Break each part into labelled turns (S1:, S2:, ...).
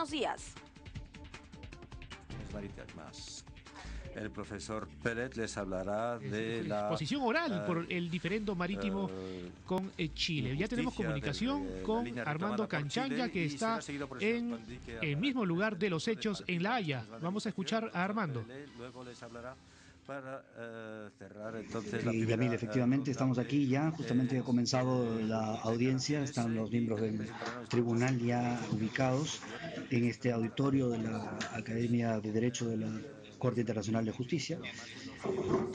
S1: buenos días.
S2: El profesor Pérez les hablará de la
S3: exposición oral por el diferendo marítimo con Chile. Ya tenemos comunicación con Armando Canchanya, que está en el mismo lugar de los hechos en La Haya. Vamos a escuchar a Armando.
S2: Luego les hablará para cerrar entonces la primera.
S4: Yamil, efectivamente estamos aquí ya, justamente ha comenzado la audiencia, están los miembros del tribunal ya ubicados en este auditorio de la Academia de Derecho de la Corte Internacional de Justicia.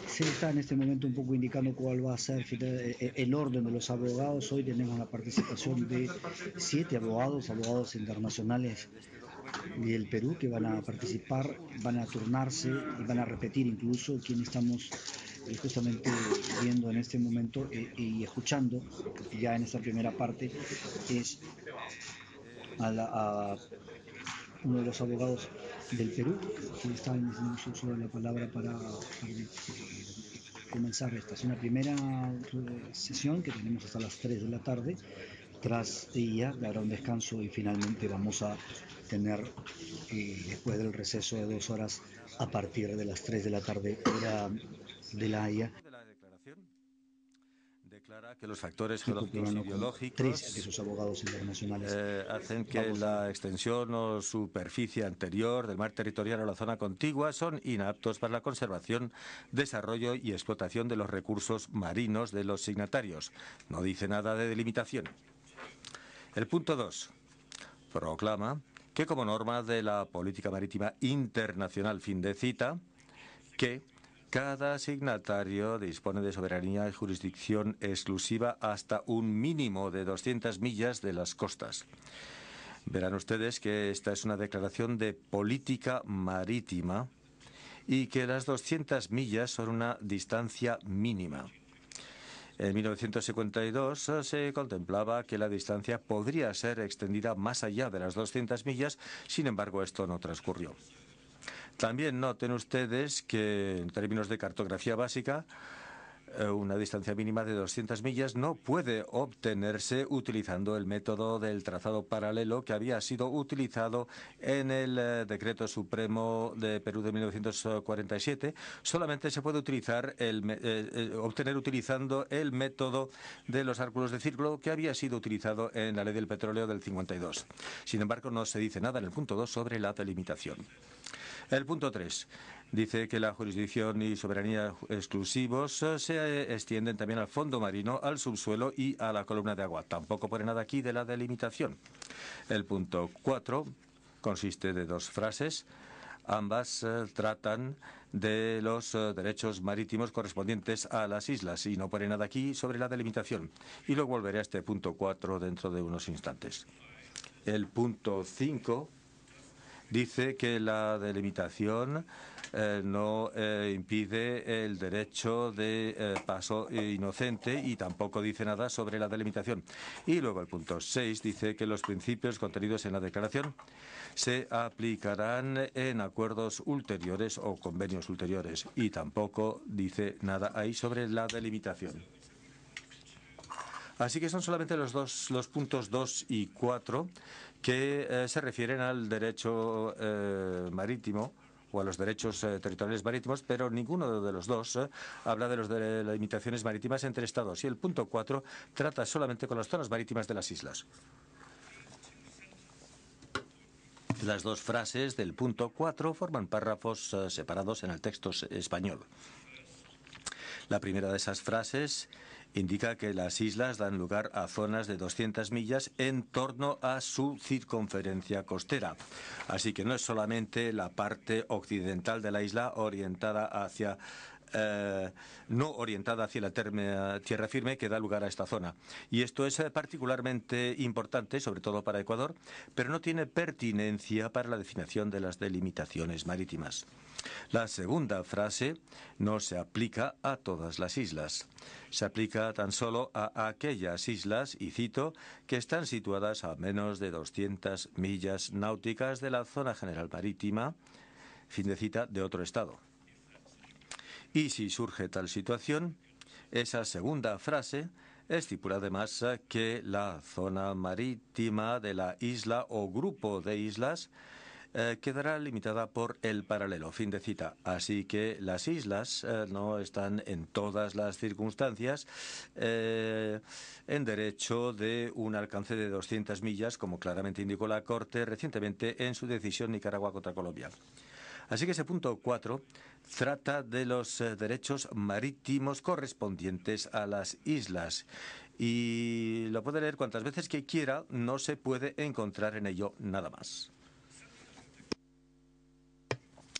S4: Se está en este momento un poco indicando cuál va a ser el orden de los abogados. Hoy tenemos la participación de 7 abogados internacionales del Perú que van a participar, van a turnarse y van a repetir incluso quien estamos justamente viendo en este momento y escuchando ya en esta primera parte es a uno de los abogados del Perú que está en uso de la palabra para comenzar esta. Es una primera sesión que tenemos hasta las 3 de la tarde. Tras ella habrá un descanso y finalmente vamos a tener, después del receso de 2 horas, a partir de las 3 de la tarde, hora de La Haya.
S2: Declara que los factores geológicos y biológicos
S4: 3 de sus abogados internacionales
S2: hacen que la extensión o superficie anterior del mar territorial o la zona contigua son inaptos para la conservación, desarrollo y explotación de los recursos marinos de los signatarios. No dice nada de delimitación. El punto 2 proclama que como norma de la política marítima internacional, fin de cita, que cada signatario dispone de soberanía y jurisdicción exclusiva hasta un mínimo de 200 millas de las costas. Verán ustedes que esta es una declaración de política marítima y que las 200 millas son una distancia mínima. En 1952 se contemplaba que la distancia podría ser extendida más allá de las 200 millas, sin embargo esto no transcurrió. También noten ustedes que en términos de cartografía básica, una distancia mínima de 200 millas no puede obtenerse utilizando el método del trazado paralelo que había sido utilizado en el Decreto Supremo de Perú de 1947. Solamente se puede utilizar obtener utilizando el método de los ángulos de círculo que había sido utilizado en la Ley del Petróleo del 52. Sin embargo, no se dice nada en el punto 2 sobre la delimitación. El punto 3 dice que la jurisdicción y soberanía exclusivos se extienden también al fondo marino, al subsuelo y a la columna de agua. Tampoco pone nada aquí de la delimitación. El punto 4 consiste de 2 frases. Ambas tratan de los derechos marítimos correspondientes a las islas y no pone nada aquí sobre la delimitación. Y luego volveré a este punto 4 dentro de unos instantes. El punto 5 dice que la delimitación no impide el derecho de paso inocente y tampoco dice nada sobre la delimitación. Y luego el punto 6 dice que los principios contenidos en la declaración se aplicarán en acuerdos ulteriores o convenios ulteriores y tampoco dice nada ahí sobre la delimitación. Así que son solamente los puntos 2 y 4 que se refieren al derecho marítimo o a los derechos territoriales marítimos, pero ninguno de los dos habla de las limitaciones marítimas entre estados. Y el punto 4 trata solamente con las zonas marítimas de las islas. Las 2 frases del punto 4 forman párrafos separados en el texto español. La primera de esas frases indica que las islas dan lugar a zonas de 200 millas en torno a su circunferencia costera. Así que no es solamente la parte occidental de la isla orientada hacia no orientada hacia la tierra firme que da lugar a esta zona. Y esto es particularmente importante, sobre todo para Ecuador, pero no tiene pertinencia para la definición de las delimitaciones marítimas. La segunda frase no se aplica a todas las islas. Se aplica tan solo a aquellas islas, y cito, que están situadas a menos de 200 millas náuticas de la zona general marítima, fin de cita, de otro estado. Y si surge tal situación, esa segunda frase Estipula además que la zona marítima de la isla o grupo de islas quedará limitada por el paralelo. Fin de cita. Así que las islas no están en todas las circunstancias en derecho de un alcance de 200 millas, como claramente indicó la Corte recientemente en su decisión Nicaragua contra Colombia. Así que ese punto 4 trata de los derechos marítimos correspondientes a las islas. Y lo puede leer cuantas veces que quiera, no se puede encontrar en ello nada más.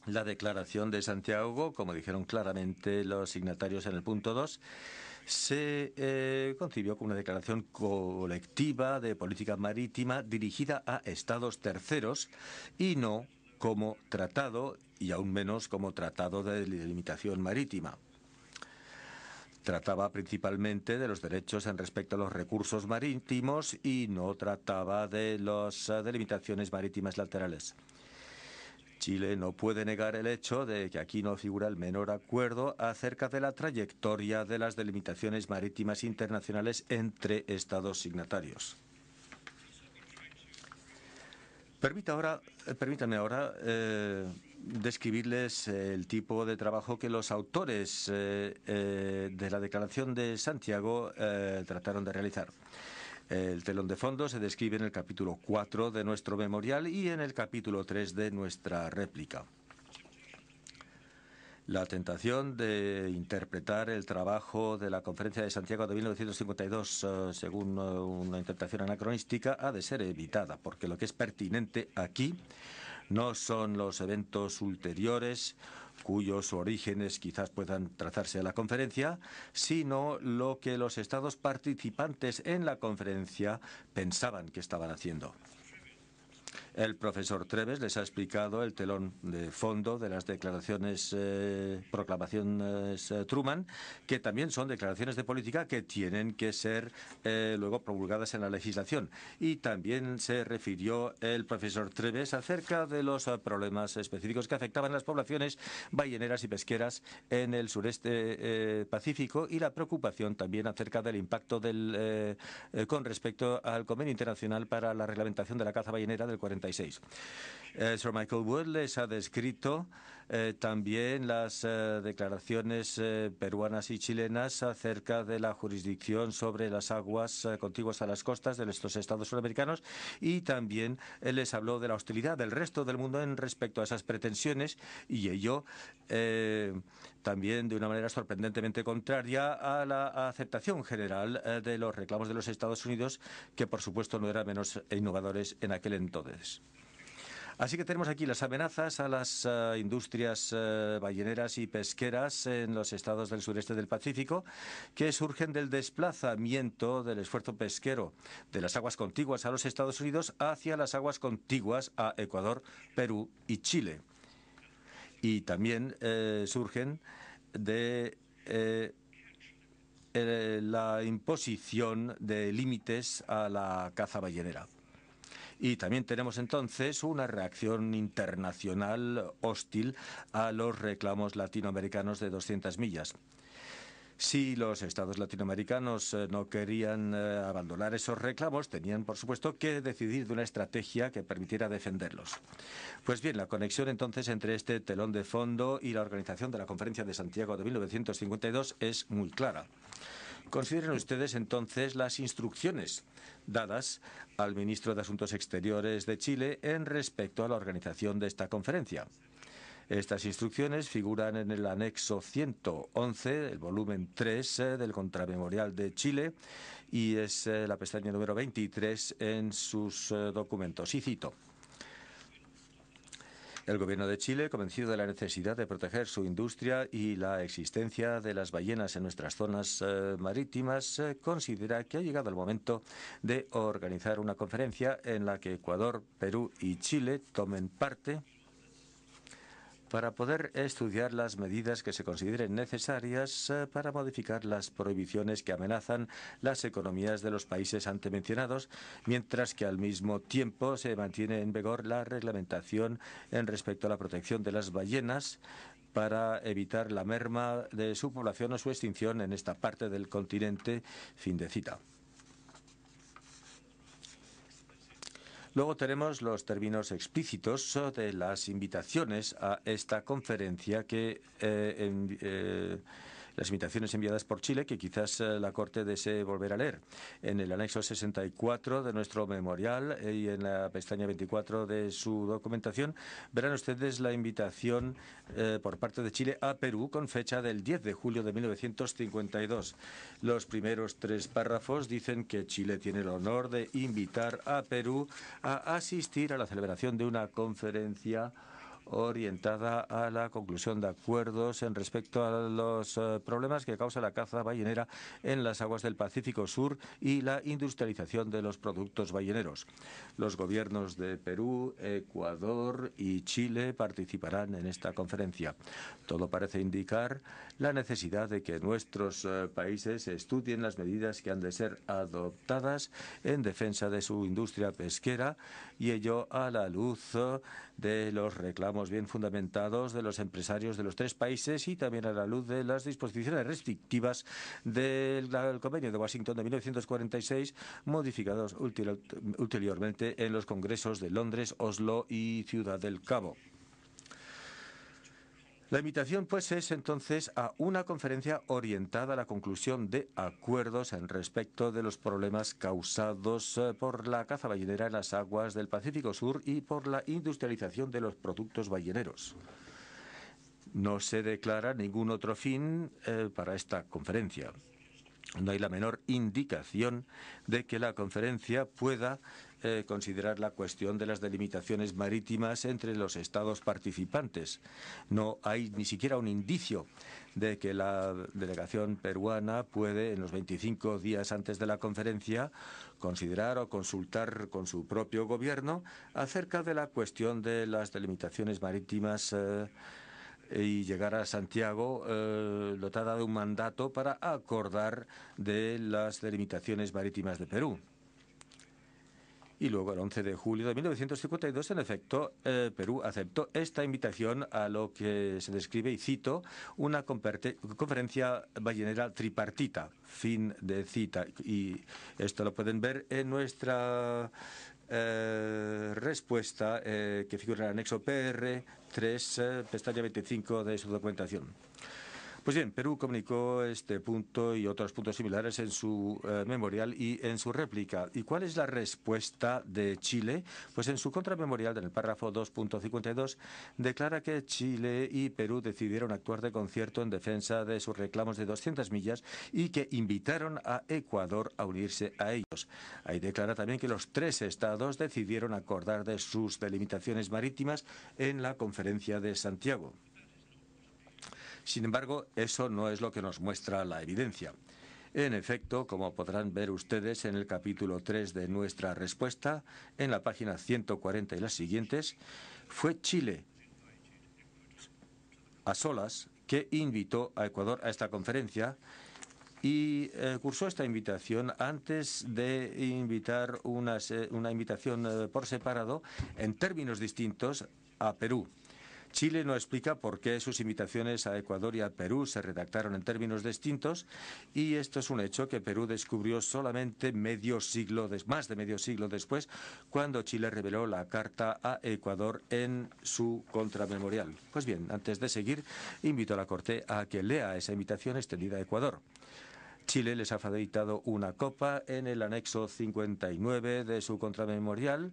S2: La Declaración de Santiago, como dijeron claramente los signatarios en el punto 2, se concibió como una declaración colectiva de política marítima dirigida a estados terceros y no como tratado, y aún menos como tratado de delimitación marítima. Trataba principalmente de los derechos en respecto a los recursos marítimos y no trataba de las delimitaciones marítimas laterales. Chile no puede negar el hecho de que aquí no figura el menor acuerdo acerca de la trayectoria de las delimitaciones marítimas internacionales entre estados signatarios. Permítanme ahora describirles el tipo de trabajo que los autores de la Declaración de Santiago trataron de realizar. El telón de fondo se describe en el capítulo 4 de nuestro memorial y en el capítulo 3 de nuestra réplica. La tentación de interpretar el trabajo de la Conferencia de Santiago de 1952 según una interpretación anacronística ha de ser evitada, porque lo que es pertinente aquí no son los eventos ulteriores cuyos orígenes quizás puedan trazarse a la conferencia, sino lo que los estados participantes en la conferencia pensaban que estaban haciendo. El profesor Treves les ha explicado el telón de fondo de las declaraciones, proclamaciones Truman, que también son declaraciones de política que tienen que ser luego promulgadas en la legislación. Y también se refirió el profesor Treves acerca de los problemas específicos que afectaban a las poblaciones balleneras y pesqueras en el sureste Pacífico y la preocupación también acerca del impacto con respecto al Convenio Internacional para la Reglamentación de la Caza Ballenera del 46. Sir Michael Wood les ha descrito también las declaraciones peruanas y chilenas acerca de la jurisdicción sobre las aguas contiguas a las costas de estos estados sudamericanos y también les habló de la hostilidad del resto del mundo en respecto a esas pretensiones y ello también de una manera sorprendentemente contraria a la aceptación general de los reclamos de los Estados Unidos, que por supuesto no eran menos innovadores en aquel entonces. Así que tenemos aquí las amenazas a las industrias balleneras y pesqueras en los estados del sureste del Pacífico que surgen del desplazamiento del esfuerzo pesquero de las aguas contiguas a los Estados Unidos hacia las aguas contiguas a Ecuador, Perú y Chile. Y también surgen de la imposición de límites a la caza ballenera. Y también tenemos entonces una reacción internacional hostil a los reclamos latinoamericanos de 200 millas. Si los estados latinoamericanos no querían abandonar esos reclamos, tenían, por supuesto, que decidir de una estrategia que permitiera defenderlos. Pues bien, la conexión entonces entre este telón de fondo y la organización de la Conferencia de Santiago de 1952 es muy clara. Consideren ustedes entonces las instrucciones dadas al ministro de Asuntos Exteriores de Chile en respecto a la organización de esta conferencia. Estas instrucciones figuran en el anexo 111, el volumen 3 del Contramemorial de Chile, y es la pestaña número 23 en sus documentos. Y cito: el Gobierno de Chile, convencido de la necesidad de proteger su industria y la existencia de las ballenas en nuestras zonas marítimas, considera que ha llegado el momento de organizar una conferencia en la que Ecuador, Perú y Chile tomen parte para poder estudiar las medidas que se consideren necesarias para modificar las prohibiciones que amenazan las economías de los países antes mencionados, mientras que al mismo tiempo se mantiene en vigor la reglamentación en respecto a la protección de las ballenas para evitar la merma de su población o su extinción en esta parte del continente. Fin de cita. Luego tenemos los términos explícitos de las invitaciones a esta conferencia las invitaciones enviadas por Chile, que quizás la Corte desee volver a leer. En el anexo 64 de nuestro memorial y en la pestaña 24 de su documentación verán ustedes la invitación por parte de Chile a Perú con fecha del 10 de julio de 1952. Los primeros 3 párrafos dicen que Chile tiene el honor de invitar a Perú a asistir a la celebración de una conferencia orientada a la conclusión de acuerdos en respecto a los problemas que causa la caza ballenera en las aguas del Pacífico Sur y la industrialización de los productos balleneros. Los gobiernos de Perú, Ecuador y Chile participarán en esta conferencia. Todo parece indicar la necesidad de que nuestros países estudien las medidas que han de ser adoptadas en defensa de su industria pesquera, y ello a la luz de los reclamos bien fundamentados de los empresarios de los 3 países y también a la luz de las disposiciones restrictivas del Convenio de Washington de 1946, modificados ulteriormente en los congresos de Londres, Oslo y Ciudad del Cabo. La invitación, pues, es entonces a una conferencia orientada a la conclusión de acuerdos en respecto de los problemas causados por la caza ballenera en las aguas del Pacífico Sur y por la industrialización de los productos balleneros. No se declara ningún otro fin para esta conferencia. No hay la menor indicación de que la conferencia pueda considerar la cuestión de las delimitaciones marítimas entre los estados participantes. No hay ni siquiera un indicio de que la delegación peruana puede, en los 25 días antes de la conferencia, considerar o consultar con su propio gobierno acerca de la cuestión de las delimitaciones marítimas y llegar a Santiago dotada de un mandato para acordar de las delimitaciones marítimas de Perú. Y luego, el 11 de julio de 1952, en efecto, Perú aceptó esta invitación a lo que se describe, y cito, una conferencia ballenera tripartita. Fin de cita. Y esto lo pueden ver en nuestra respuesta que figura en el anexo PR 3, pestaña 25 de su documentación. Pues bien, Perú comunicó este punto y otros puntos similares en su memorial y en su réplica. ¿Y cuál es la respuesta de Chile? Pues en su contramemorial, en el párrafo 2.52, declara que Chile y Perú decidieron actuar de concierto en defensa de sus reclamos de 200 millas y que invitaron a Ecuador a unirse a ellos. Ahí declara también que los 3 estados decidieron acordar de sus delimitaciones marítimas en la Conferencia de Santiago. Sin embargo, eso no es lo que nos muestra la evidencia. En efecto, como podrán ver ustedes en el capítulo 3 de nuestra respuesta, en la página 140 y las siguientes, fue Chile, a solas, que invitó a Ecuador a esta conferencia y cursó esta invitación antes de invitar una invitación por separado en términos distintos a Perú. Chile no explica por qué sus invitaciones a Ecuador y a Perú se redactaron en términos distintos, y esto es un hecho que Perú descubrió solamente más de medio siglo después, cuando Chile reveló la carta a Ecuador en su contramemorial. Pues bien, antes de seguir, invito a la Corte a que lea esa invitación extendida a Ecuador. Chile les ha facilitado una copia en el anexo 59 de su contramemorial,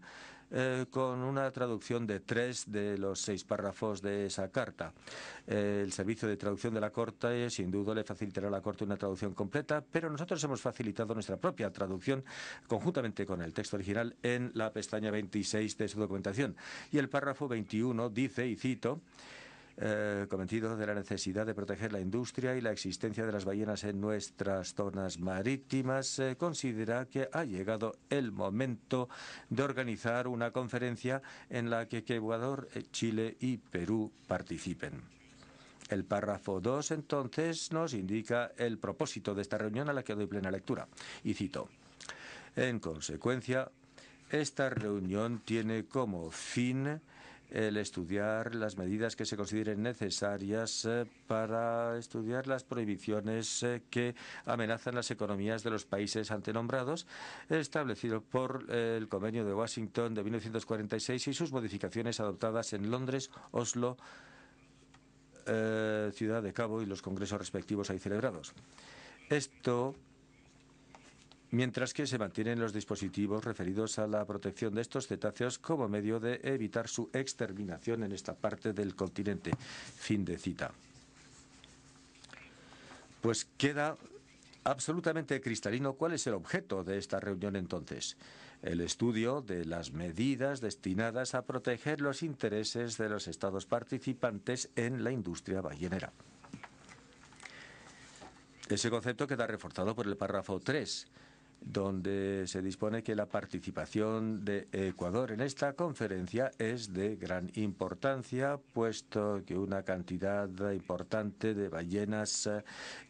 S2: con una traducción de 3 de los 6 párrafos de esa carta. El servicio de traducción de la Corte sin duda le facilitará a la Corte una traducción completa, pero nosotros hemos facilitado nuestra propia traducción conjuntamente con el texto original en la pestaña 26 de su documentación. Y el párrafo 21 dice, y cito, convencido de la necesidad de proteger la industria y la existencia de las ballenas en nuestras zonas marítimas, considera que ha llegado el momento de organizar una conferencia en la que Ecuador, Chile y Perú participen. El párrafo 2, entonces, nos indica el propósito de esta reunión a la que doy plena lectura. Y cito: en consecuencia, esta reunión tiene como fin el estudiar las medidas que se consideren necesarias para estudiar las prohibiciones que amenazan las economías de los países antenombrados, establecido por el Convenio de Washington de 1946 y sus modificaciones adoptadas en Londres, Oslo, Ciudad de Cabo y los congresos respectivos ahí celebrados. Esto mientras que se mantienen los dispositivos referidos a la protección de estos cetáceos como medio de evitar su exterminación en esta parte del continente. Fin de cita. Pues queda absolutamente cristalino cuál es el objeto de esta reunión entonces. El estudio de las medidas destinadas a proteger los intereses de los estados participantes en la industria ballenera. Ese concepto queda reforzado por el párrafo 3, donde se dispone que la participación de Ecuador en esta conferencia es de gran importancia, puesto que una cantidad importante de ballenas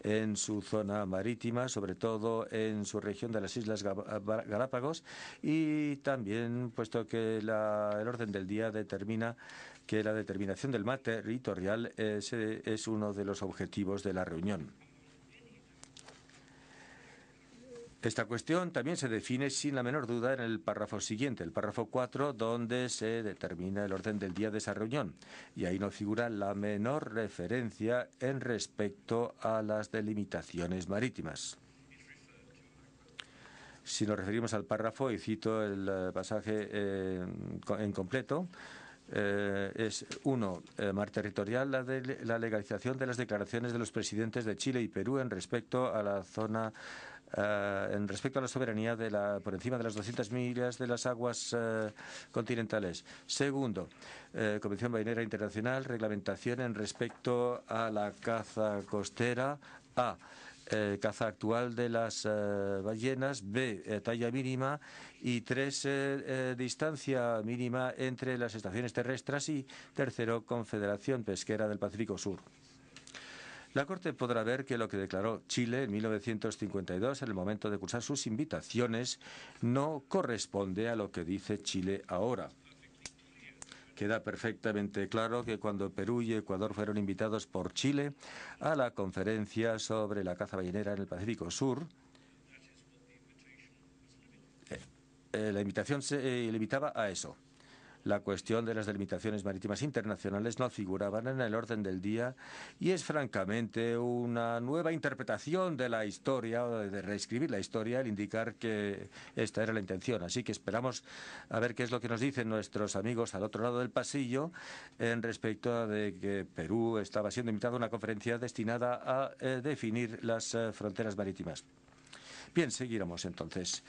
S2: en su zona marítima, sobre todo en su región de las Islas Galápagos, y también puesto que el orden del día determina que la determinación del mar territorial es uno de los objetivos de la reunión. Esta cuestión también se define sin la menor duda en el párrafo siguiente, el párrafo 4, donde se determina el orden del día de esa reunión. Y ahí no figura la menor referencia en respecto a las delimitaciones marítimas. Si nos referimos al párrafo, y cito el pasaje en completo, es 1. Mar territorial, la legalización de las declaraciones de los presidentes de Chile y Perú en respecto a la zona respecto a la soberanía por encima de las 200 millas de las aguas continentales. Segundo, Convención Ballenera Internacional, reglamentación en respecto a la caza costera. A. Caza actual de las ballenas. B. Talla mínima. Y 3. Distancia mínima entre las estaciones terrestres. Y tercero, Confederación Pesquera del Pacífico Sur. La Corte podrá ver que lo que declaró Chile en 1952, en el momento de cursar sus invitaciones, no corresponde a lo que dice Chile ahora. Queda perfectamente claro que cuando Perú y Ecuador fueron invitados por Chile a la conferencia sobre la caza ballenera en el Pacífico Sur, la invitación se limitaba a eso. La cuestión de las delimitaciones marítimas internacionales no figuraban en el orden del día y es francamente una nueva interpretación de la historia, o de reescribir la historia, al indicar que esta era la intención. Así que esperamos a ver qué es lo que nos dicen nuestros amigos al otro lado del pasillo en respecto a de que Perú estaba siendo invitado a una conferencia destinada a definir las fronteras marítimas. Bien, seguiremos entonces.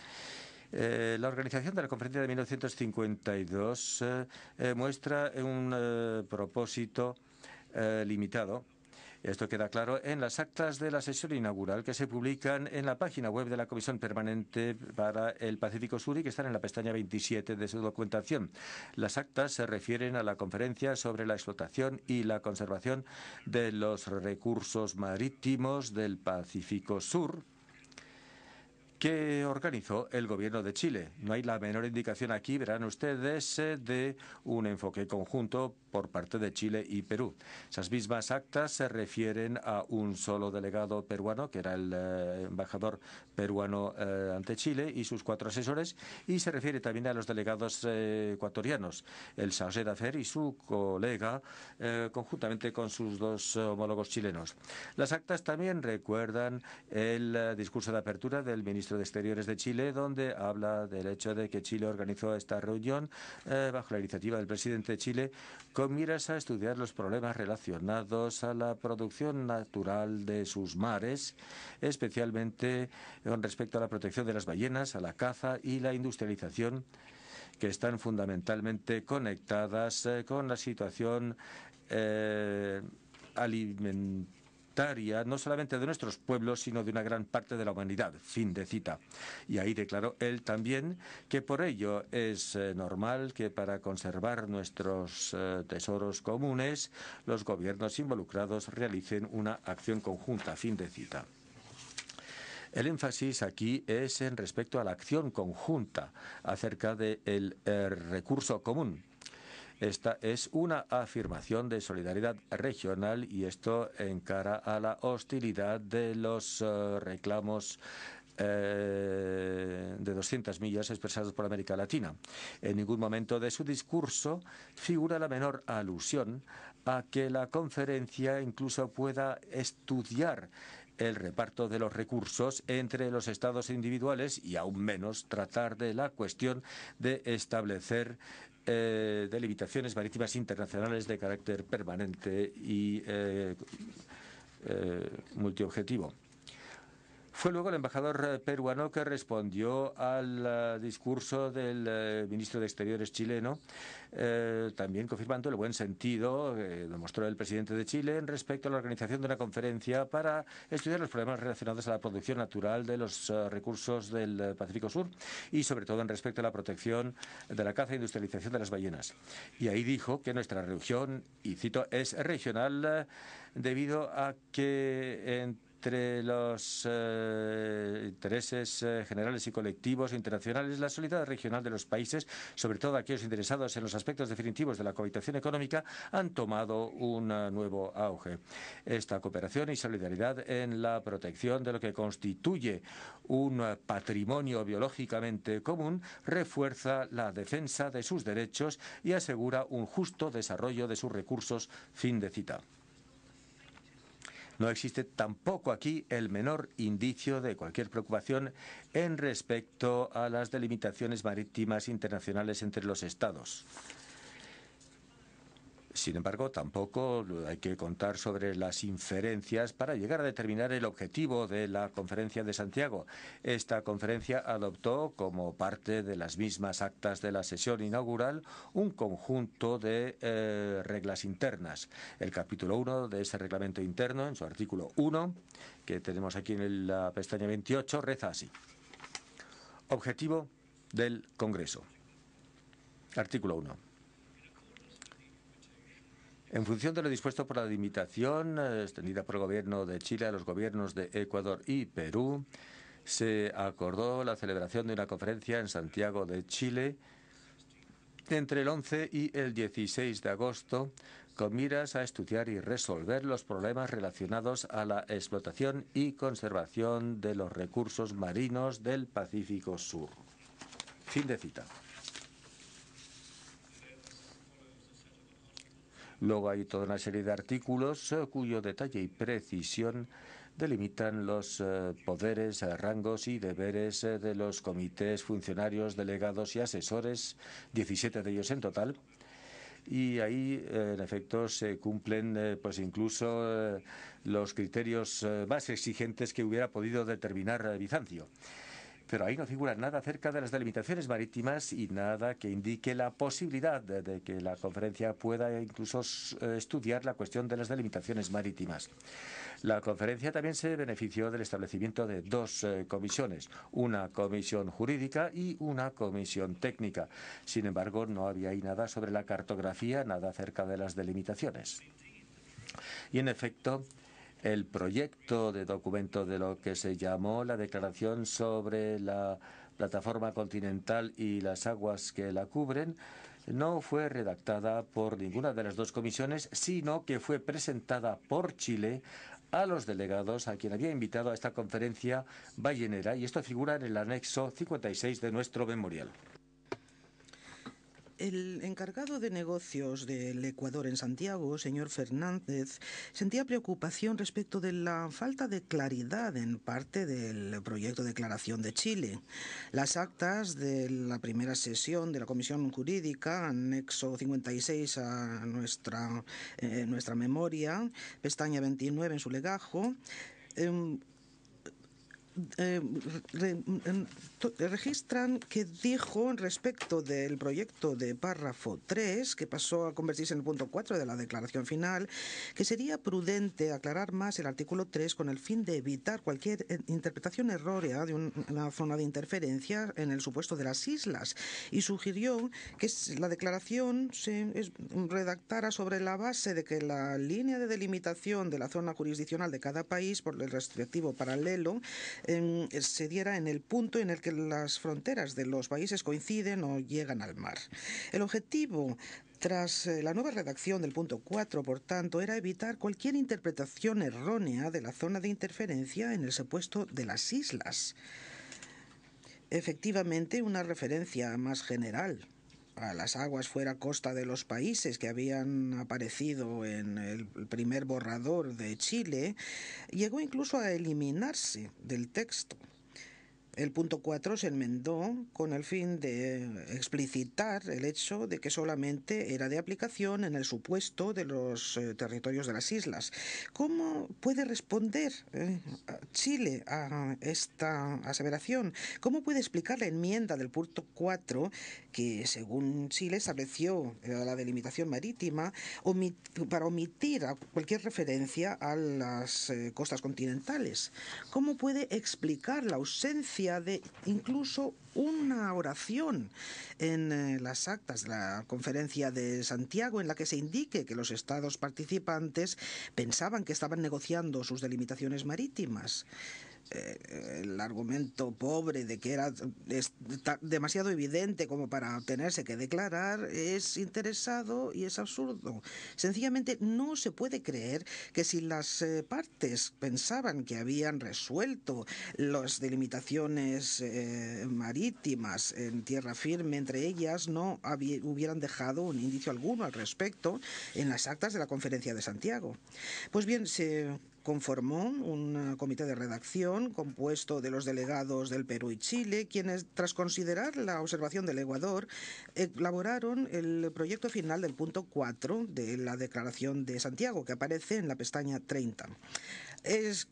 S2: La organización de la conferencia de 1952 muestra un propósito limitado. Esto queda claro en las actas de la sesión inaugural que se publican en la página web de la Comisión Permanente para el Pacífico Sur y que están en la pestaña 27 de su documentación. Las actas se refieren a la conferencia sobre la explotación y la conservación de los recursos marítimos del Pacífico Sur, que organizó el Gobierno de Chile. No hay la menor indicación aquí, verán ustedes, de un enfoque conjunto por parte de Chile y Perú. Esas mismas actas se refieren a un solo delegado peruano, que era el embajador peruano ante Chile, y sus 4 asesores, y se refiere también a los delegados ecuatorianos, el chargé d'affaires y su colega, conjuntamente con sus 2 homólogos chilenos. Las actas también recuerdan el discurso de apertura del ministro de Exteriores de Chile, donde habla del hecho de que Chile organizó esta reunión bajo la iniciativa del presidente de Chile con miras a estudiar los problemas relacionados a la producción natural de sus mares, especialmente con respecto a la protección de las ballenas, a la caza y la industrialización, que están fundamentalmente conectadas con la situación alimentaria, no solamente de nuestros pueblos, sino de una gran parte de la humanidad. Fin de cita. Y ahí declaró él también que por ello es normal que para conservar nuestros tesoros comunes, los gobiernos involucrados realicen una acción conjunta. Fin de cita. El énfasis aquí es en respecto a la acción conjunta acerca del recurso común. Esta es una afirmación de solidaridad regional y esto encara a la hostilidad de los reclamos de 200 millas expresados por América Latina. En ningún momento de su discurso figura la menor alusión a que la conferencia incluso pueda estudiar el reparto de los recursos entre los estados individuales y aún menos tratar de la cuestión de establecer delimitaciones marítimas internacionales de carácter permanente y multiobjetivo. Fue luego el embajador peruano que respondió al discurso del ministro de Exteriores chileno, también confirmando el buen sentido que demostró el presidente de Chile en respecto a la organización de una conferencia para estudiar los problemas relacionados a la producción natural de los recursos del Pacífico Sur y sobre todo en respecto a la protección de la caza e industrialización de las ballenas. Y ahí dijo que nuestra región, y cito, es regional debido a que entre los intereses generales y colectivos internacionales, la solidaridad regional de los países, sobre todo aquellos interesados en los aspectos definitivos de la cohabitación económica, han tomado un nuevo auge. Esta cooperación y solidaridad en la protección de lo que constituye un patrimonio biológicamente común refuerza la defensa de sus derechos y asegura un justo desarrollo de sus recursos. Fin de cita. No existe tampoco aquí el menor indicio de cualquier preocupación en respecto a las delimitaciones marítimas internacionales entre los Estados. Sin embargo, tampoco hay que contar sobre las inferencias para llegar a determinar el objetivo de la Conferencia de Santiago. Esta conferencia adoptó, como parte de las mismas actas de la sesión inaugural, un conjunto de reglas internas. El capítulo 1 de ese reglamento interno, en su artículo 1, que tenemos aquí en la pestaña 28, reza así. Objetivo del Congreso. Artículo 1. En función de lo dispuesto por la limitación extendida por el Gobierno de Chile a los gobiernos de Ecuador y Perú, se acordó la celebración de una conferencia en Santiago de Chile entre el 11 y el 16 de agosto con miras a estudiar y resolver los problemas relacionados a la explotación y conservación de los recursos marinos del Pacífico Sur. Fin de cita. Luego hay toda una serie de artículos cuyo detalle y precisión delimitan los poderes, rangos y deberes de los comités, funcionarios, delegados y asesores, 17 de ellos en total. Y ahí, en efecto, se cumplen pues incluso los criterios más exigentes que hubiera podido determinar Bizancio. Pero ahí no figura nada acerca de las delimitaciones marítimas y nada que indique la posibilidad de que la conferencia pueda incluso estudiar la cuestión de las delimitaciones marítimas. La conferencia también se benefició del establecimiento de dos comisiones, una comisión jurídica y una comisión técnica. Sin embargo, no había ahí nada sobre la cartografía, nada acerca de las delimitaciones. Y en efecto, el proyecto de documento de lo que se llamó la Declaración sobre la Plataforma Continental y las aguas que la cubren no fue redactada por ninguna de las dos comisiones, sino que fue presentada por Chile a los delegados a quien había invitado a esta conferencia ballenera, y esto figura en el anexo 56 de nuestro memorial.
S1: El encargado de negocios del Ecuador en Santiago, señor Fernández, sentía preocupación respecto de la falta de claridad en parte del proyecto de declaración de Chile. Las actas de la primera sesión de la Comisión Jurídica, anexo 56 a nuestra memoria, pestaña 29 en su legajo, registran que dijo respecto del proyecto de párrafo 3, que pasó a convertirse en el punto 4 de la declaración final, que sería prudente aclarar más el artículo 3 con el fin de evitar cualquier interpretación errónea de una zona de interferencia en el supuesto de las islas, y sugirió que la declaración se redactara sobre la base de que la línea de delimitación de la zona jurisdiccional de cada país por el respectivo paralelo se diera en el punto en el que las fronteras de los países coinciden o llegan al mar. El objetivo tras la nueva redacción del punto 4, por tanto, era evitar cualquier interpretación errónea de la zona de interferencia en el supuesto de las islas. Efectivamente, una referencia más general a las aguas fuera costa de los países que habían aparecido en el primer borrador de Chile llegó incluso a eliminarse del texto. El punto 4 se enmendó con el fin de explicitar el hecho de que solamente era de aplicación en el supuesto de los territorios de las islas. ¿Cómo puede responder Chile a esta aseveración? ¿Cómo puede explicar la enmienda del punto 4 que, según Chile, estableció la delimitación marítima para omitir a cualquier referencia a las costas continentales? ¿Cómo puede explicar la ausencia de incluso una oración en las actas de la Conferencia de Santiago en la que se indique que los estados participantes pensaban que estaban negociando sus delimitaciones marítimas? El argumento pobre de que era demasiado evidente como para tenerse que declarar es interesado y es absurdo. Sencillamente no se puede creer que si las partes pensaban que habían resuelto las delimitaciones marítimas en tierra firme entre ellas, no hubieran dejado un indicio alguno al respecto en las actas de la Conferencia de Santiago. Pues bien, se conformó un comité de redacción compuesto de los delegados del Perú y Chile, quienes, tras considerar la observación del Ecuador, elaboraron el proyecto final del punto 4 de la Declaración de Santiago, que aparece en la pestaña 30. Es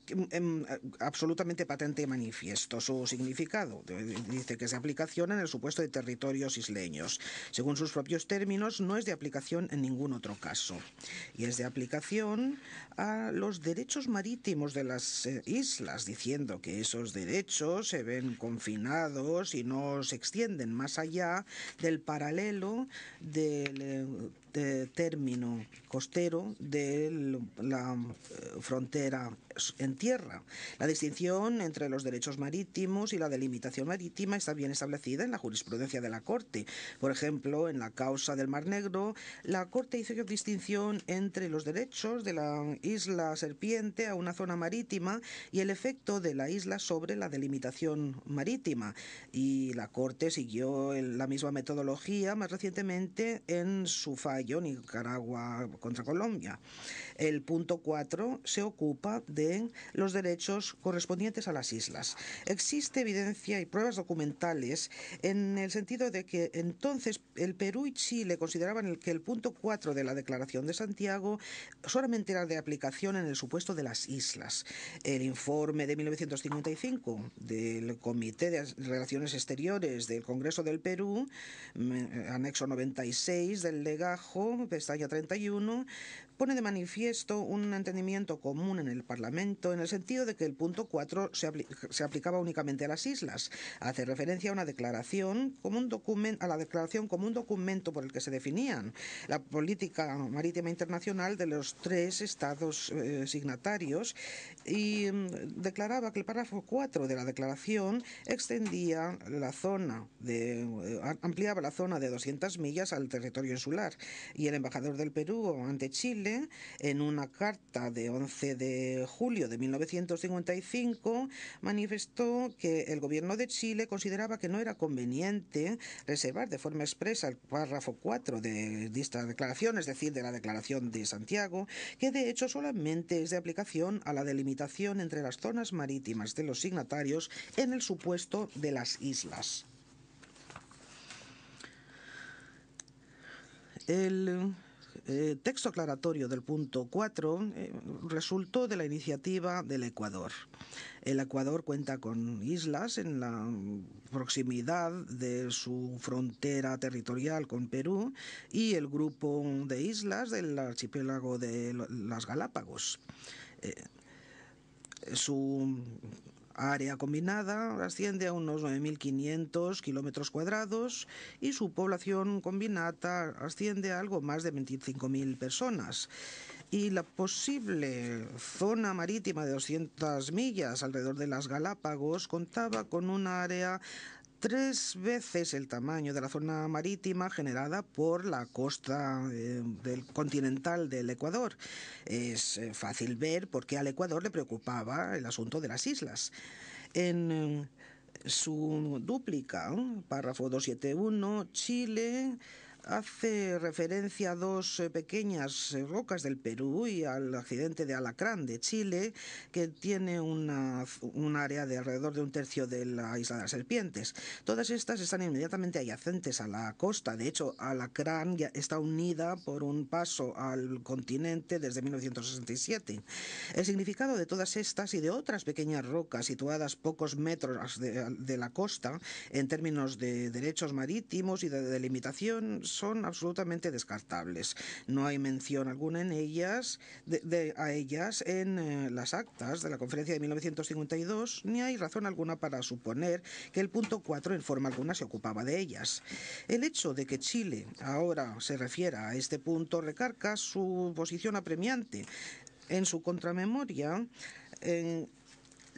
S1: absolutamente patente y manifiesto su significado. Dice que es de aplicación en el supuesto de territorios isleños. Según sus propios términos, no es de aplicación en ningún otro caso. Y es de aplicación a los derechos marítimos de las islas, diciendo que esos derechos se ven confinados y no se extienden más allá del paralelo del término costero de la frontera en tierra. La distinción entre los derechos marítimos y la delimitación marítima está bien establecida en la jurisprudencia de la Corte. Por ejemplo, en la causa del Mar Negro, la Corte hizo distinción entre los derechos de la isla Serpiente a una zona marítima y el efecto de la isla sobre la delimitación marítima. Y la Corte siguió la misma metodología más recientemente en su fallo Nicaragua contra Colombia. El punto 4 se ocupa de los derechos correspondientes a las islas. Existe evidencia y pruebas documentales en el sentido de que entonces el Perú y Chile consideraban que el punto 4 de la Declaración de Santiago solamente era de aplicación en el supuesto de las islas. El informe de 1955 del Comité de Relaciones Exteriores del Congreso del Perú, anexo 96 del legajo, pestaña 31, pone de manifiesto un entendimiento común en el Parlamento en el sentido de que el punto 4 se aplicaba únicamente a las islas. Hace referencia a una declaración como un documento, a la declaración como un documento por el que se definían la política marítima internacional de los tres estados signatarios, y declaraba que el párrafo 4 de la declaración extendía la zona ampliaba la zona de 200 millas al territorio insular, y el embajador del Perú ante Chile, en una carta de 11 de julio de 1955, manifestó que el gobierno de Chile consideraba que no era conveniente reservar de forma expresa el párrafo 4 de esta declaración, es decir, de la Declaración de Santiago, que de hecho solamente es de aplicación a la delimitación entre las zonas marítimas de los signatarios en el supuesto de las islas. texto aclaratorio del punto 4 resultó de la iniciativa del Ecuador. El Ecuador cuenta con islas en la proximidad de su frontera territorial con Perú y el grupo de islas del archipiélago de las Galápagos. Su área combinada asciende a unos 9.500 kilómetros cuadrados y su población combinada asciende a algo más de 25.000 personas. Y la posible zona marítima de 200 millas alrededor de las Galápagos contaba con un área 3 veces el tamaño de la zona marítima generada por la costa del continental del Ecuador. Es fácil ver por qué al Ecuador le preocupaba el asunto de las islas. En su dúplica, párrafo 271, Chile hace referencia a dos pequeñas rocas del Perú y al accidente de Alacrán de Chile, que tiene un área de alrededor de 1/3 de la isla de las Serpientes. Todas estas están inmediatamente adyacentes a la costa. De hecho, Alacrán ya está unida por un paso al continente desde 1967. El significado de todas estas y de otras pequeñas rocas situadas pocos metros de la costa en términos de derechos marítimos y de delimitación son absolutamente descartables. No hay mención alguna en ellas a ellas en las actas de la conferencia de 1952, ni hay razón alguna para suponer que el punto 4 en forma alguna se ocupaba de ellas. El hecho de que Chile ahora se refiera a este punto recarga su posición apremiante. En su contramemoria,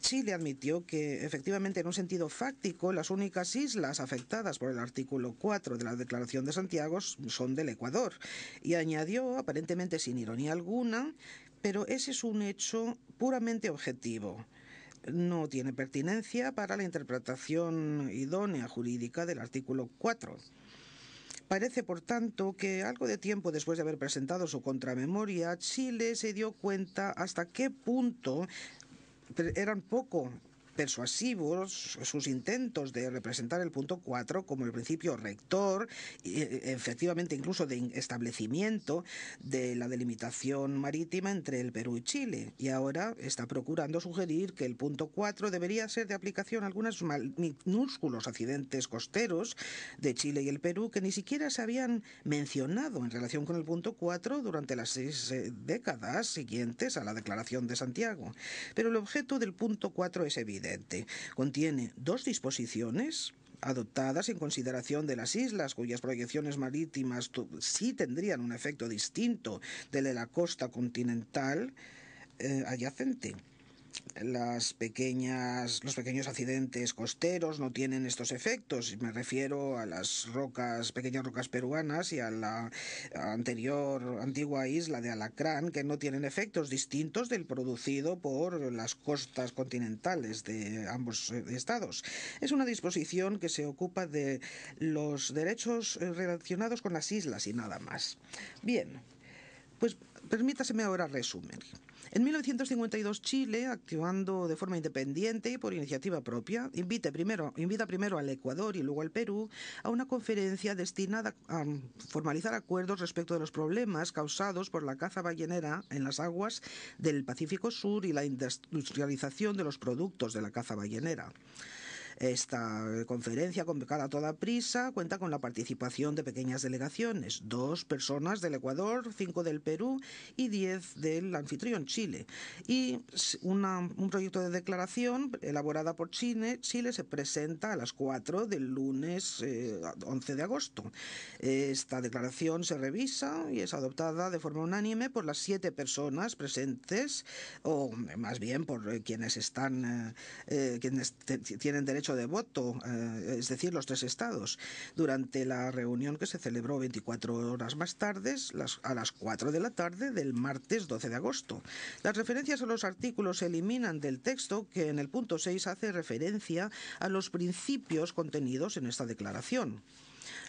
S1: Chile admitió que, efectivamente, en un sentido fáctico, las únicas islas afectadas por el artículo 4 de la Declaración de Santiago son del Ecuador, y añadió, aparentemente sin ironía alguna, pero ese es un hecho puramente objetivo. No tiene pertinencia para la interpretación idónea jurídica del artículo 4. Parece, por tanto, que algo de tiempo después de haber presentado su contramemoria, Chile se dio cuenta hasta qué punto eran poco persuasivos sus intentos de representar el punto 4 como el principio rector, efectivamente incluso de establecimiento de la delimitación marítima entre el Perú y Chile, y ahora está procurando sugerir que el punto 4 debería ser de aplicación a algunos minúsculos accidentes costeros de Chile y el Perú que ni siquiera se habían mencionado en relación con el punto 4 durante las 6 décadas siguientes a la Declaración de Santiago. Pero el objeto del punto 4 es evidente. Contiene dos disposiciones adoptadas en consideración de las islas cuyas proyecciones marítimas sí tendrían un efecto distinto del de la costa continental adyacente. Los pequeños accidentes costeros no tienen estos efectos. Me refiero a las pequeñas rocas peruanas y a la antigua isla de Alacrán, que no tienen efectos distintos del producido por las costas continentales de ambos estados. Es una disposición que se ocupa de los derechos relacionados con las islas y nada más. Bien, pues permítaseme ahora resumir. En 1952, Chile, actuando de forma independiente y por iniciativa propia, invita primero al Ecuador y luego al Perú a una conferencia destinada a formalizar acuerdos respecto de los problemas causados por la caza ballenera en las aguas del Pacífico Sur y la industrialización de los productos de la caza ballenera. Esta conferencia, convocada a toda prisa, cuenta con la participación de pequeñas delegaciones, 2 personas del Ecuador, 5 del Perú y 10 del anfitrión Chile. Y un proyecto de declaración elaborada por Chile se presenta a las 4 del lunes 11 de agosto. Esta declaración se revisa y es adoptada de forma unánime por las 7 personas presentes, o más bien por quienes tienen derecho de voto, es decir, los 3 estados, durante la reunión que se celebró 24 horas más tarde, a las 4 de la tarde del martes 12 de agosto. Las referencias a los artículos se eliminan del texto, que en el punto 6 hace referencia a los principios contenidos en esta declaración.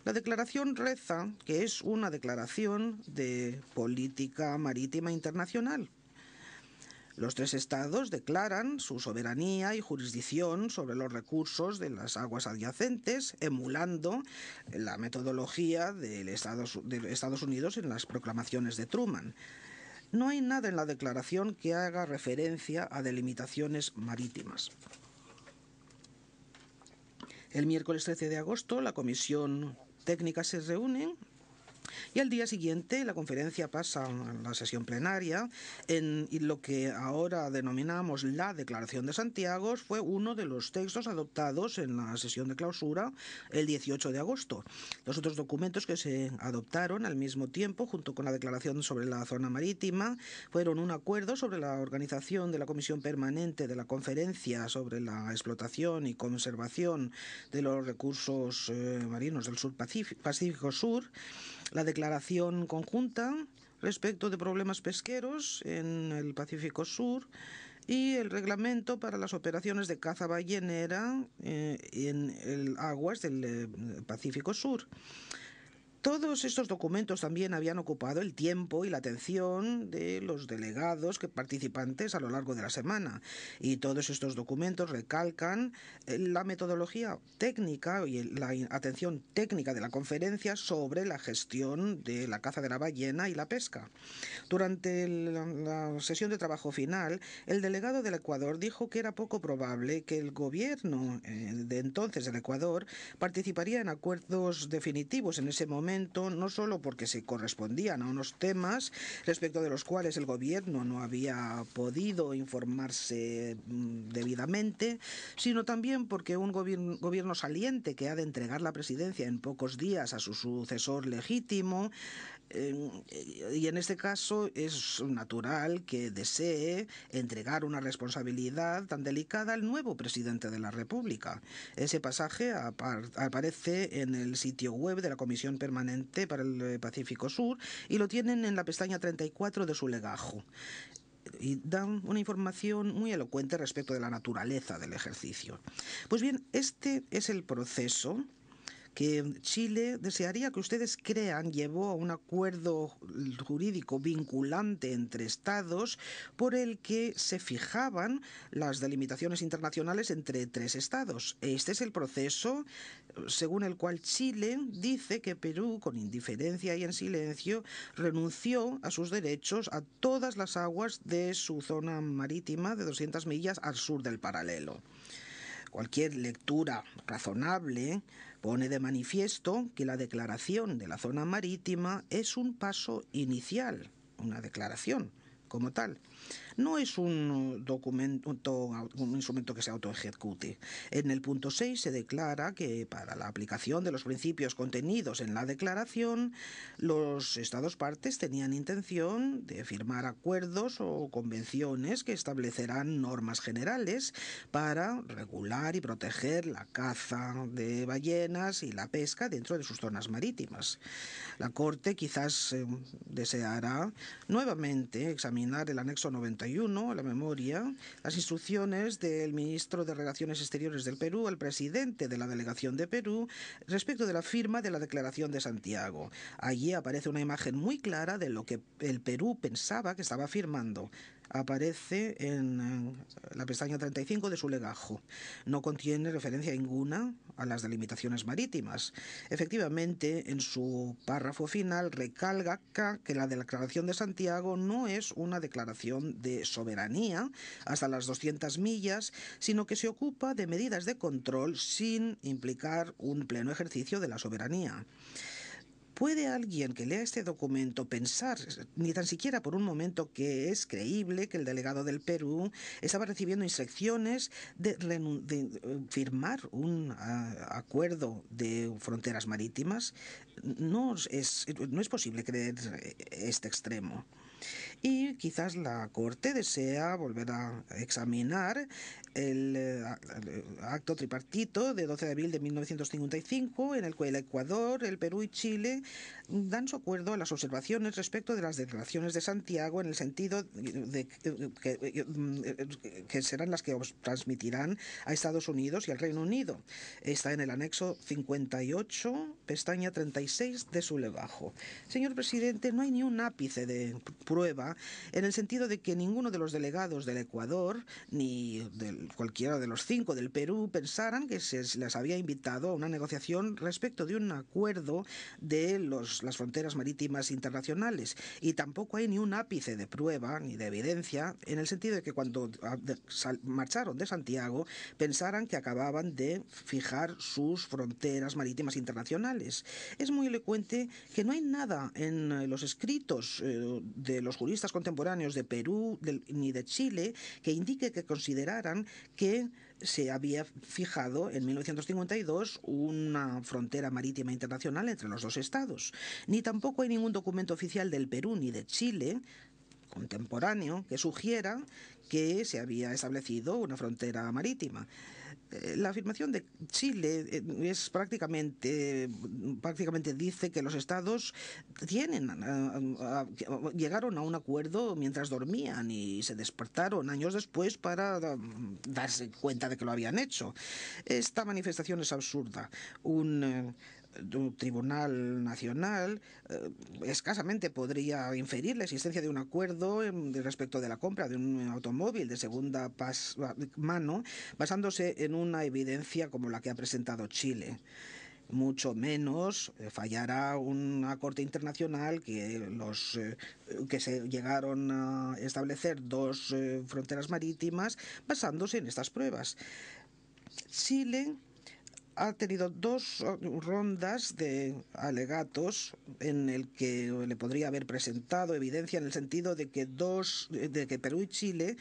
S1: La declaración reza que es una declaración de política marítima internacional. Los tres estados declaran su soberanía y jurisdicción sobre los recursos de las aguas adyacentes, emulando la metodología de Estados Unidos en las proclamaciones de Truman. No hay nada en la declaración que haga referencia a delimitaciones marítimas. El miércoles 13 de agosto la comisión técnica se reúne y al día siguiente la conferencia pasa a la sesión plenaria y lo que ahora denominamos la Declaración de Santiago fue uno de los textos adoptados en la sesión de clausura el 18 de agosto. Los otros documentos que se adoptaron al mismo tiempo, junto con la Declaración sobre la Zona Marítima, fueron un acuerdo sobre la organización de la Comisión Permanente de la Conferencia sobre la explotación y conservación de los recursos marinos del Pacífico Sur, la declaración conjunta respecto de problemas pesqueros en el Pacífico Sur y el reglamento para las operaciones de caza ballenera en aguas del Pacífico Sur. Todos estos documentos también habían ocupado el tiempo y la atención de los delegados participantes a lo largo de la semana. Y todos estos documentos recalcan la metodología técnica y la atención técnica de la conferencia sobre la gestión de la caza de la ballena y la pesca. Durante la sesión de trabajo final, el delegado del Ecuador dijo que era poco probable que el gobierno de entonces del Ecuador participaría en acuerdos definitivos en ese momento, no solo porque se correspondían a unos temas respecto de los cuales el gobierno no había podido informarse debidamente, sino también porque un gobierno saliente que ha de entregar la presidencia en pocos días a su sucesor legítimo, y en este caso es natural que desee entregar una responsabilidad tan delicada al nuevo presidente de la República. Ese pasaje aparece en el sitio web de la Comisión Permanente para el Pacífico Sur y lo tienen en la pestaña 34 de su legajo. Y dan una información muy elocuente respecto de la naturaleza del ejercicio. Pues bien, este es el proceso que Chile desearía que ustedes crean llevó a un acuerdo jurídico vinculante entre estados por el que se fijaban las delimitaciones internacionales entre tres estados. Este es el proceso según el cual Chile dice que Perú, con indiferencia y en silencio, renunció a sus derechos a todas las aguas de su zona marítima de 200 millas al sur del paralelo. Cualquier lectura razonable pone de manifiesto que la declaración de la zona marítima es un paso inicial, una declaración como tal. No es un instrumento que se autoejecute. En el punto 6 se declara que para la aplicación de los principios contenidos en la declaración, los Estados partes tenían intención de firmar acuerdos o convenciones que establecerán normas generales para regular y proteger la caza de ballenas y la pesca dentro de sus zonas marítimas. La Corte quizás deseará nuevamente examinar el anexo 91, la memoria, las instrucciones del ministro de Relaciones Exteriores del Perú al presidente de la delegación de Perú respecto de la firma de la Declaración de Santiago. Allí aparece una imagen muy clara de lo que el Perú pensaba que estaba firmando. Aparece en la pestaña 35 de su legajo. No contiene referencia ninguna a las delimitaciones marítimas. Efectivamente, en su párrafo final recalca que la Declaración de Santiago no es una declaración de soberanía hasta las 200 millas, sino que se ocupa de medidas de control sin implicar un pleno ejercicio de la soberanía. ¿Puede alguien que lea este documento pensar, ni tan siquiera por un momento, que es creíble que el delegado del Perú estaba recibiendo instrucciones de firmar un acuerdo de fronteras marítimas? No es posible creer este extremo. Y quizás la Corte desea volver a examinar el acto tripartito de 12 de abril de 1955, en el cual el Ecuador, el Perú y Chile dan su acuerdo a las observaciones respecto de las declaraciones de Santiago, en el sentido de que serán las que transmitirán a Estados Unidos y al Reino Unido. Está en el anexo 58, pestaña 36 de su legajo. Señor presidente, no hay ni un ápice de prueba, en el sentido de que ninguno de los delegados del Ecuador ni de cualquiera de los 5 del Perú pensaran que se les había invitado a una negociación respecto de un acuerdo de las fronteras marítimas internacionales. Y tampoco hay ni un ápice de prueba ni de evidencia en el sentido de que cuando marcharon de Santiago pensaran que acababan de fijar sus fronteras marítimas internacionales. Es muy elocuente que no hay nada en los escritos de los juristas contemporáneos de Perú ni de Chile que indique que consideraran que se había fijado en 1952 una frontera marítima internacional entre los dos estados. Ni tampoco hay ningún documento oficial del Perú ni de Chile contemporáneo que sugiera que se había establecido una frontera marítima. La afirmación de Chile es prácticamente dice que los estados llegaron a un acuerdo mientras dormían y se despertaron años después para darse cuenta de que lo habían hecho. Esta manifestación es absurda. Un Tribunal Nacional escasamente podría inferir la existencia de un acuerdo respecto de la compra de un automóvil de segunda mano basándose en una evidencia como la que ha presentado Chile. Mucho menos fallará una corte internacional que se llegaron a establecer 2 fronteras marítimas basándose en estas pruebas. Chile ha tenido 2 rondas de alegatos en el que le podría haber presentado evidencia en el sentido de que Perú y Chile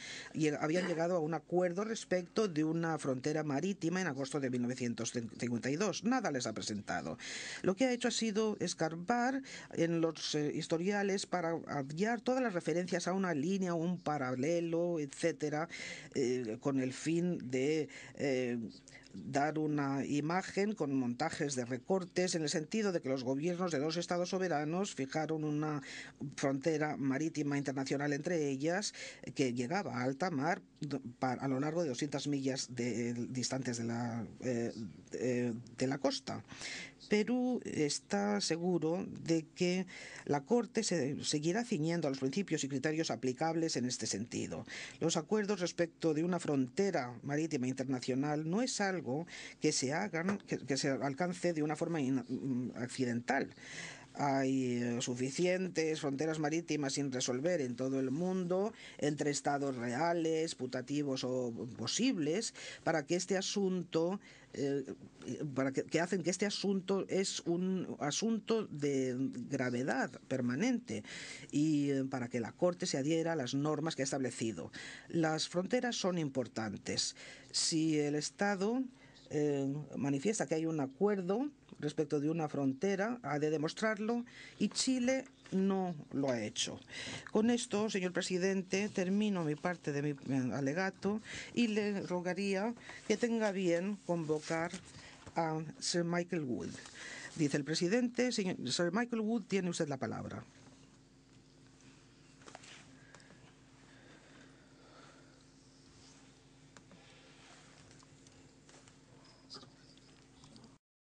S1: habían llegado a un acuerdo respecto de una frontera marítima en agosto de 1952. Nada les ha presentado. Lo que ha hecho ha sido escarbar en los historiales para hallar todas las referencias a una línea, un paralelo, etcétera, con el fin de dar una imagen con montajes de recortes en el sentido de que los gobiernos de 2 estados soberanos fijaron una frontera marítima internacional entre ellas que llegaba a alta mar a lo largo de 200 millas distantes de la costa. Perú está seguro de que la Corte se seguirá ciñendo a los principios y criterios aplicables en este sentido. Los acuerdos respecto de una frontera marítima internacional no es algo que se alcance de una forma accidental. Hay suficientes fronteras marítimas sin resolver en todo el mundo, entre estados reales, putativos o posibles, para que este asunto que hacen que este asunto es un asunto de gravedad permanente y para que la Corte se adhiera a las normas que ha establecido. Las fronteras son importantes. Si el Estado manifiesta que hay un acuerdo respecto de una frontera, ha de demostrarlo, y Chile no lo ha hecho. Con esto, señor presidente, termino mi parte de mi alegato y le rogaría que tenga bien convocar a Sir Michael Wood. Dice el presidente, Sir Michael Wood, tiene usted la palabra.